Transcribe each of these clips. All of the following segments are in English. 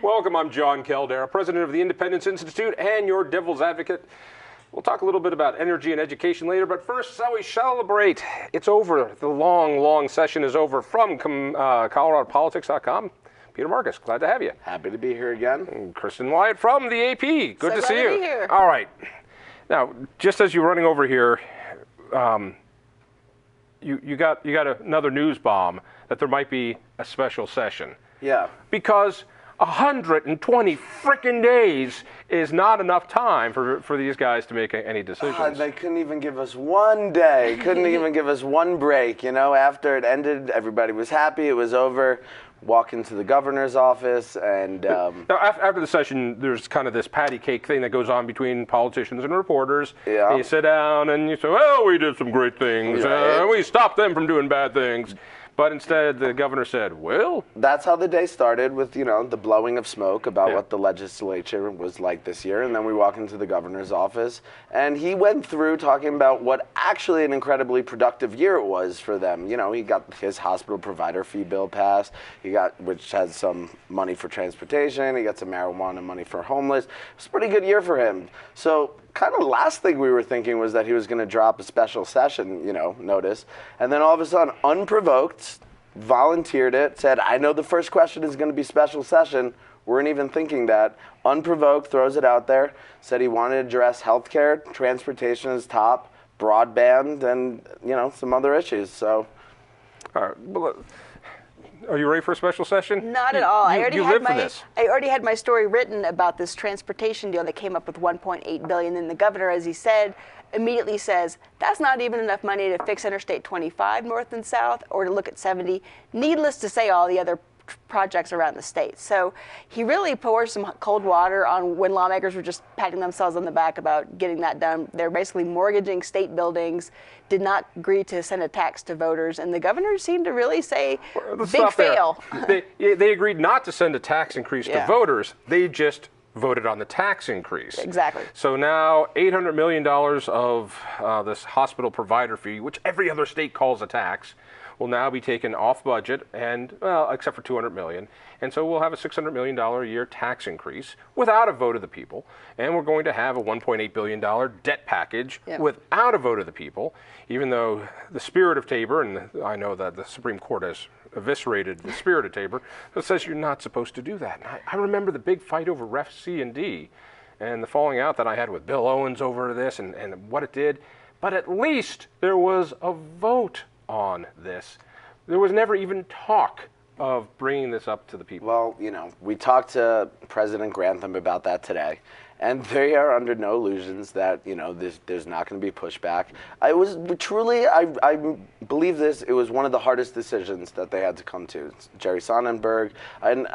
Welcome, I'm Jon Caldara, president of the Independence Institute and your devil's advocate. We'll talk a little bit about energy and education later, but first, shall we celebrate? It's over. The long session is over. From ColoradoPolitics.com, Peter Marcus, glad to have you. Happy to be here again. And Kristen Wyatt from the AP. Good to see you. Glad to be here. All right. Now, just as you're running over here, you got another news bomb that there might be a special session. Yeah. Because 120 frickin' days is not enough time for these guys to make any decisions. They couldn't even give us one day, couldn't even give us one break. You know, after it ended, everybody was happy, it was over. Walk into the governor's office and... Now, after the session, there's kind of this patty cake thing that goes on between politicians and reporters. Yeah. And you sit down and you say, well, we did some great things. Right. We stopped them from doing bad things. But instead, the governor said, well... That's how the day started with, you know, the blowing of smoke about what the legislature was like this year. And then we walk into the governor's office. And he went through talking about what actually an incredibly productive year it was for them. You know, he got his hospital provider fee bill passed. He got, which has some money for transportation. He got some marijuana money for homeless. It was a pretty good year for him. So... kind of last thing we were thinking was that he was going to drop a special session, you know, notice. And then all of a sudden, unprovoked, volunteered it, said, I know the first question is going to be special session. Weren't even thinking that. Unprovoked, throws it out there, said he wanted to address healthcare, transportation is top, broadband, and, you know, some other issues. So. All right. Well, are you ready for a special session? Not at all. I already had my story written about this transportation deal that came up with $1.8 billion, and the governor, as he said, immediately says that's not even enough money to fix Interstate 25 north and south or to look at 70. Needless to say, all the other projects around the state. So he really pours some cold water on when lawmakers were just patting themselves on the back about getting that done. They're basically mortgaging state buildings, did not agree to send a tax to voters, and the governor seemed to really say, big fail. They agreed not to send a tax increase to voters. They just voted on the tax increase. Exactly. So now $800 million of this hospital provider fee, which every other state calls a tax, will now be taken off budget, and well, except for $200 million. And so we'll have a $600 million a year tax increase without a vote of the people. And we're going to have a $1.8 billion debt package without a vote of the people, even though the spirit of Tabor, and I know that the Supreme Court has eviscerated the spirit of Tabor, that says you're not supposed to do that. And I remember the big fight over Ref C and D and the falling out that I had with Bill Owens over this and what it did. But at least there was a vote on this. There was never even talk of bringing this up to the people. Well, you know, we talked to President Grantham about that today, and they are under no illusions that, you know, there's not going to be pushback. I believe this, it was one of the hardest decisions that they had to come to. It's Jerry Sonnenberg, and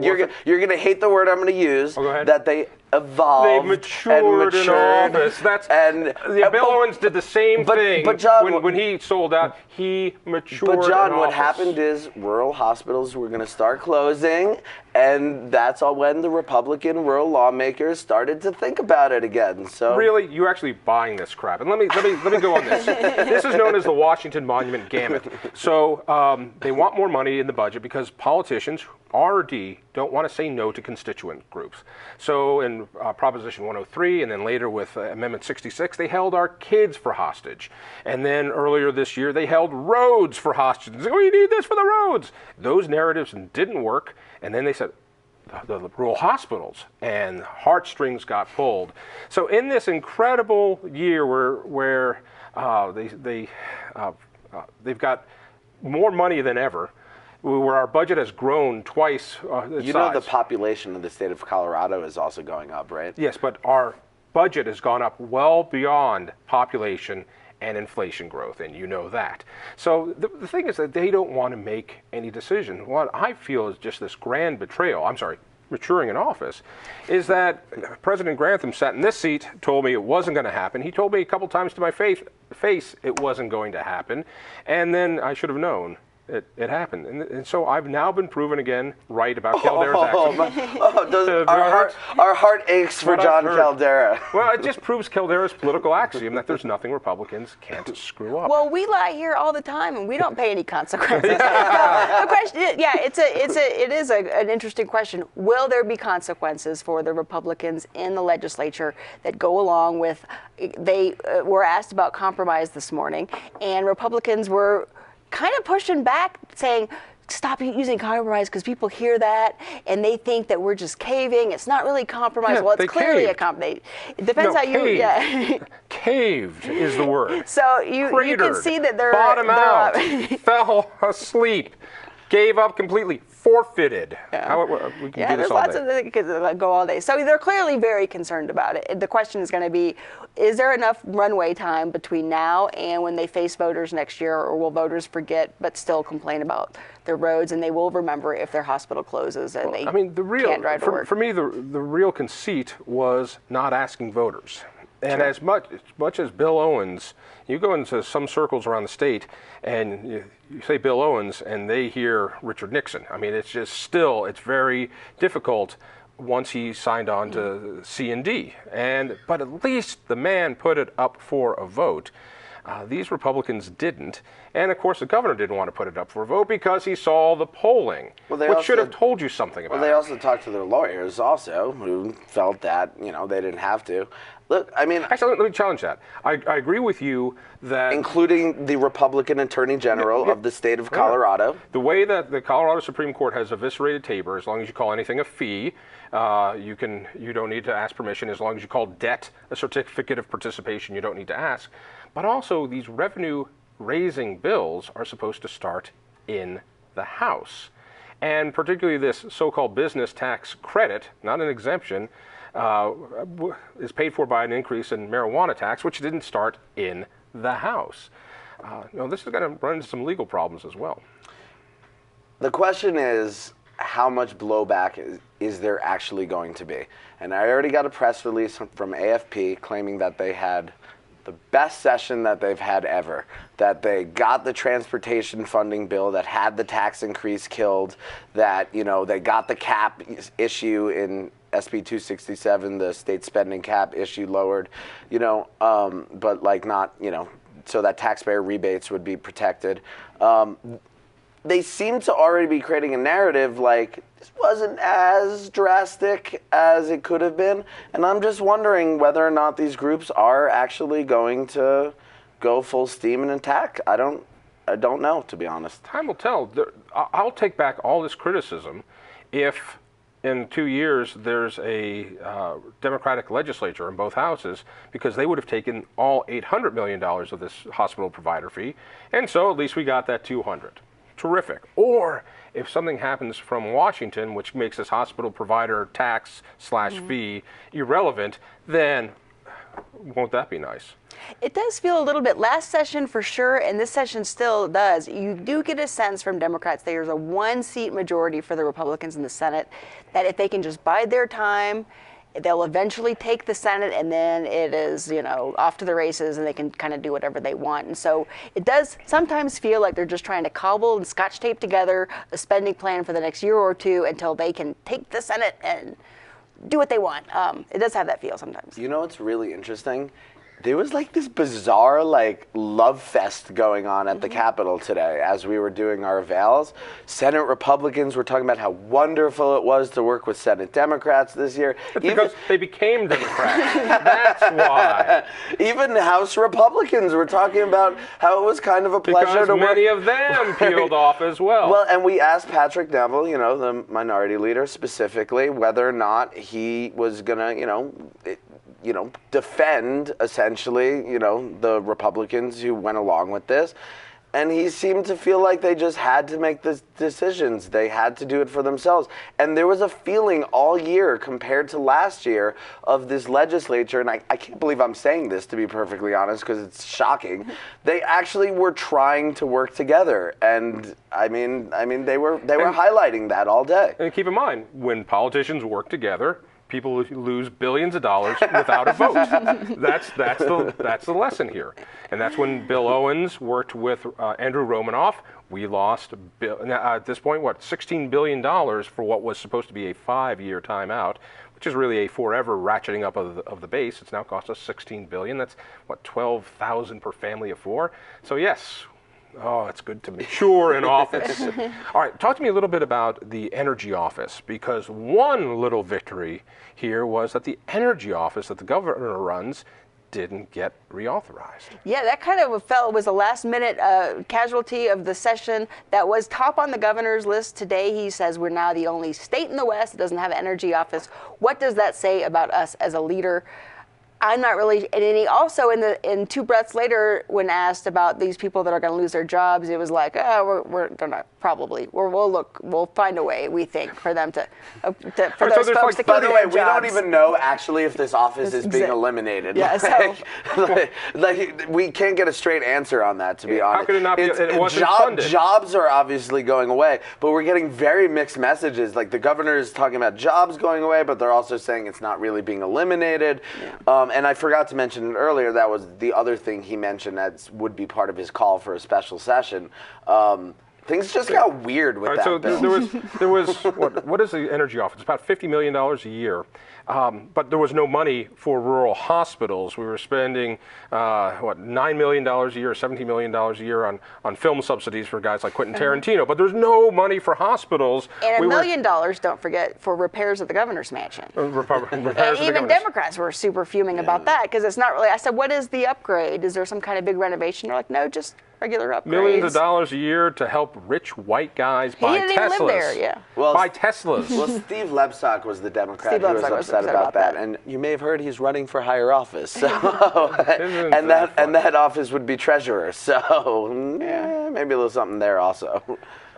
you're going to hate the word I'm going to use, that they evolved. They matured in office. Bill Owens did the same thing. But John, when he sold out, he matured. But John, in what office. happened is rural hospitals were going to start closing, and that's all when the Republican rural lawmakers started to think about it again. So really, you're actually buying this crap. And let me go on this. This is known as the Washington Monument Gamut. So they want more money in the budget because politicians, R or D, don't want to say no to constituent groups. So in Proposition 103 and then later with Amendment 66, they held our kids for hostage. And then earlier this year, they held roads for hostage. We need this for the roads. Those narratives didn't work. And then they said, the rural hospitals, and heartstrings got pulled. So in this incredible year where they've got more money than ever, where our budget has grown twice its You know size. the population of the state of Colorado is also going up, right? Yes, but our budget has gone up well beyond population and inflation growth, and you know that. So the thing is that they don't want to make any decision. What I feel is just this grand betrayal, maturing in office, is that President Grantham sat in this seat, told me it wasn't going to happen. He told me a couple times to my face it wasn't going to happen, and then I should have known It happened. And so I've now been proven again right about Caldara's actions. Our heart aches for Jon Caldara. Well, it just proves Caldara's political axiom that there's nothing Republicans can't screw up. Well, we lie here all the time, and we don't pay any consequences. The question, it is an interesting question. Will there be consequences for the Republicans in the legislature that go along with? They were asked about compromise this morning, and Republicans were kind of pushing back, saying, stop using compromise because people hear that and they think that we're just caving. It's not really compromise. Well, it's clearly a compromise. It depends how you. Yeah. Caved is the word. So you can see that they're bottom out, fell asleep, gave up completely, forfeited. Yeah, we can do this there's all lots day. of things that could go all day. So they're clearly very concerned about it. The question is going to be, is there enough runway time between now and when they face voters next year, or will voters forget but still complain about their roads, and they will remember if their hospital closes and they can't drive to work? For me, the real conceit was not asking voters. And as much as Bill Owens, you go into some circles around the state and you say Bill Owens and they hear Richard Nixon. I mean, it's just still, it's very difficult once he signed on to C&D. But at least the man put it up for a vote. These Republicans didn't. And of course, the governor didn't want to put it up for a vote because he saw the polling, which should have told you something about it. Well, they also talked to their lawyers also, who felt that, they didn't have to. Look, I mean... Actually, let me challenge that. I agree with you that... Including the Republican Attorney General of the state of Colorado. The way that the Colorado Supreme Court has eviscerated Tabor, as long as you call anything a fee, you don't need to ask permission. As long as you call debt a certificate of participation, you don't need to ask. But also, these revenue-raising bills are supposed to start in the House. And particularly this so-called business tax credit, not an exemption, is paid for by an increase in marijuana tax, which didn't start in the House. This is going to run into some legal problems as well. The question is, how much blowback is there actually going to be? And I already got a press release from AFP claiming that they had the best session that they've had ever, that they got the transportation funding bill that had the tax increase killed, that, they got the cap issue in SB 267, the state spending cap issue lowered, but not, so that taxpayer rebates would be protected. They seem to already be creating a narrative like this wasn't as drastic as it could have been. And I'm just wondering whether or not these groups are actually going to go full steam and attack. I don't know, to be honest. Time will tell. I'll take back all this criticism if in 2 years there's a Democratic legislature in both houses, because they would have taken all $800 million of this hospital provider fee. And so at least we got that 200. Terrific. Or if something happens from Washington, which makes this hospital provider tax / fee irrelevant, then won't that be nice? It does feel a little bit, last session for sure, and this session still does. You do get a sense from Democrats there's a 1-seat majority for the Republicans in the Senate, that if they can just bide their time, they'll eventually take the Senate, and then it is, off to the races, and they can kind of do whatever they want. And so it does sometimes feel like they're just trying to cobble and scotch tape together a spending plan for the next year or two until they can take the Senate and do what they want. It does have that feel sometimes. What's really interesting? There was this bizarre love fest going on at the Capitol today as we were doing our evals. Senate Republicans were talking about how wonderful it was to work with Senate Democrats this year. Because they became Democrats. That's why. Even House Republicans were talking about how it was kind of a pleasure to work. Because many of them peeled off as well. Well, and we asked Patrick Neville, the minority leader specifically, whether or not he was going to, defend essentially, the Republicans who went along with this. And he seemed to feel like they just had to make the decisions. They had to do it for themselves. And there was a feeling all year compared to last year of this legislature, and I can't believe I'm saying this, to be perfectly honest, because it's shocking. They actually were trying to work together. And I mean they were highlighting that all day. And keep in mind, when politicians work together, people lose billions of dollars without a vote. That's the lesson here. And that's when Bill Owens worked with Andrew Romanoff. We lost, at this point, what, $16 billion for what was supposed to be a 5-year timeout, which is really a forever ratcheting up of the base. It's now cost us $16 billion. That's, what, $12,000 per family of 4. So yes, oh, it's good to mature in office. All right, talk to me a little bit about the energy office, because one little victory here was that the energy office that the governor runs didn't get reauthorized. Yeah, that kind of was a last-minute casualty of the session that was top on the governor's list today. He says we're now the only state in the West that doesn't have an energy office. What does that say about us as a leader? I'm not really, and then he also, in 2 breaths later, when asked about these people that are going to lose their jobs, it was like, oh, we're gonna probably, we'll find a way, we think, for them to for those folks to keep their jobs. By the way, we don't even know actually if this office is being eliminated. Yeah, like we can't get a straight answer on that, to be honest. How could it not be? It wasn't funded. Jobs are obviously going away, but we're getting very mixed messages. Like the governor is talking about jobs going away, but they're also saying it's not really being eliminated. Yeah. And I forgot to mention it earlier, that was the other thing he mentioned that would be part of his call for a special session. Things just got weird with that bill. There was what is the energy office? It's about $50 million a year. But there was no money for rural hospitals. We were spending, $9 million a year, $17 million a year on film subsidies for guys like Quentin Tarantino. But there's no money for hospitals. And $1 million, don't forget, for repairs of the governor's mansion. And even Democrats were super fuming about that, because it's not really, I said, what is the upgrade? Is there some kind of big renovation? They're like, no, just regular upgrades. Millions of dollars a year to help rich white guys buy Teslas. He didn't even live there, yeah. Buy Teslas. Well, Steve Lebstock was the Democrat who was upset about that. And you may have heard he's running for higher office. So and that office would be treasurer. So yeah, maybe a little something there also.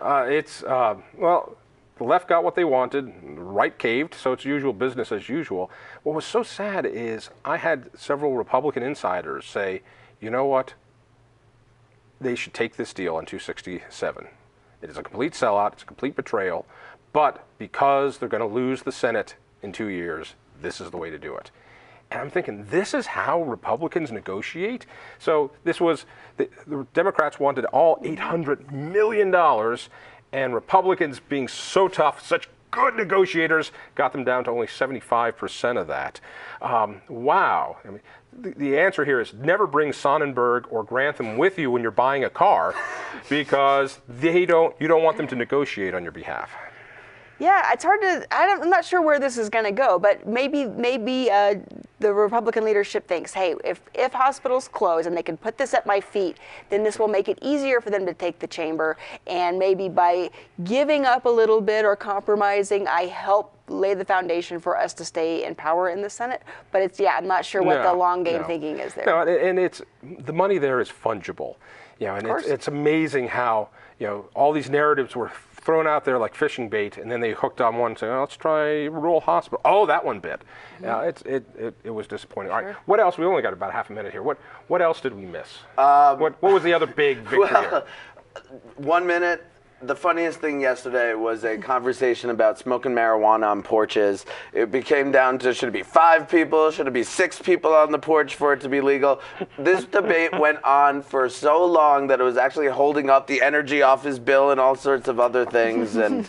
Well, the left got what they wanted, the right caved, so it's usual business as usual. What was so sad is I had several Republican insiders say, you know what? They should take this deal on 267. It is a complete sellout, it's a complete betrayal, but because they're going to lose the Senate in 2 years, this is the way to do it. And I'm thinking, this is how Republicans negotiate? So this was, the Democrats wanted all $800 million, and Republicans, being so tough, such good negotiators, got them down to only 75% of that. Wow. I mean, the answer here is never bring Sonnenberg or Grantham with you when you're buying a car, because you don't want them to negotiate on your behalf. Yeah, it's hard to, I'm not sure where this is going to go, but maybe the Republican leadership thinks, hey, if hospitals close and they can put this at my feet, then this will make it easier for them to take the chamber, and maybe by giving up a little bit or compromising, I help lay the foundation for us to stay in power in the Senate. But I'm not sure what the long game thinking is there. No, and it's, the money there is fungible. And it's amazing how, all these narratives were thrown out there like fishing bait, and then they hooked on one saying, let's try rural hospital. Oh, that one bit. It was disappointing. All right, what else? We only got about half a minute here. What else did we miss? What was the other big victory here? 1 minute. The funniest thing yesterday was a conversation about smoking marijuana on porches. It became down to, should it be 5 people? Should it be 6 people on the porch for it to be legal? This debate went on for so long that it was actually holding up the energy office bill and all sorts of other things. And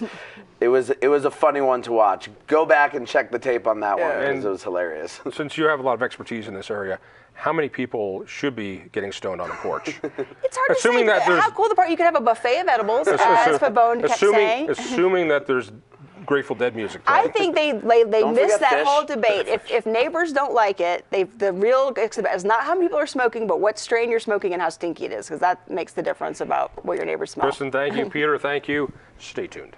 it was a funny one to watch. Go back and check the tape on that one, because it was hilarious. Since you have a lot of expertise in this area, how many people should be getting stoned on a porch? It's hard to say. How cool the part, you could have a buffet of edibles, as Fabone kept saying. Assuming that there's Grateful Dead music playing. I think they missed that whole debate. If neighbors don't like it, the real is not how many people are smoking, but what strain you're smoking and how stinky it is, because that makes the difference about what your neighbors smell. Kristen, thank you. Peter, thank you. Stay tuned.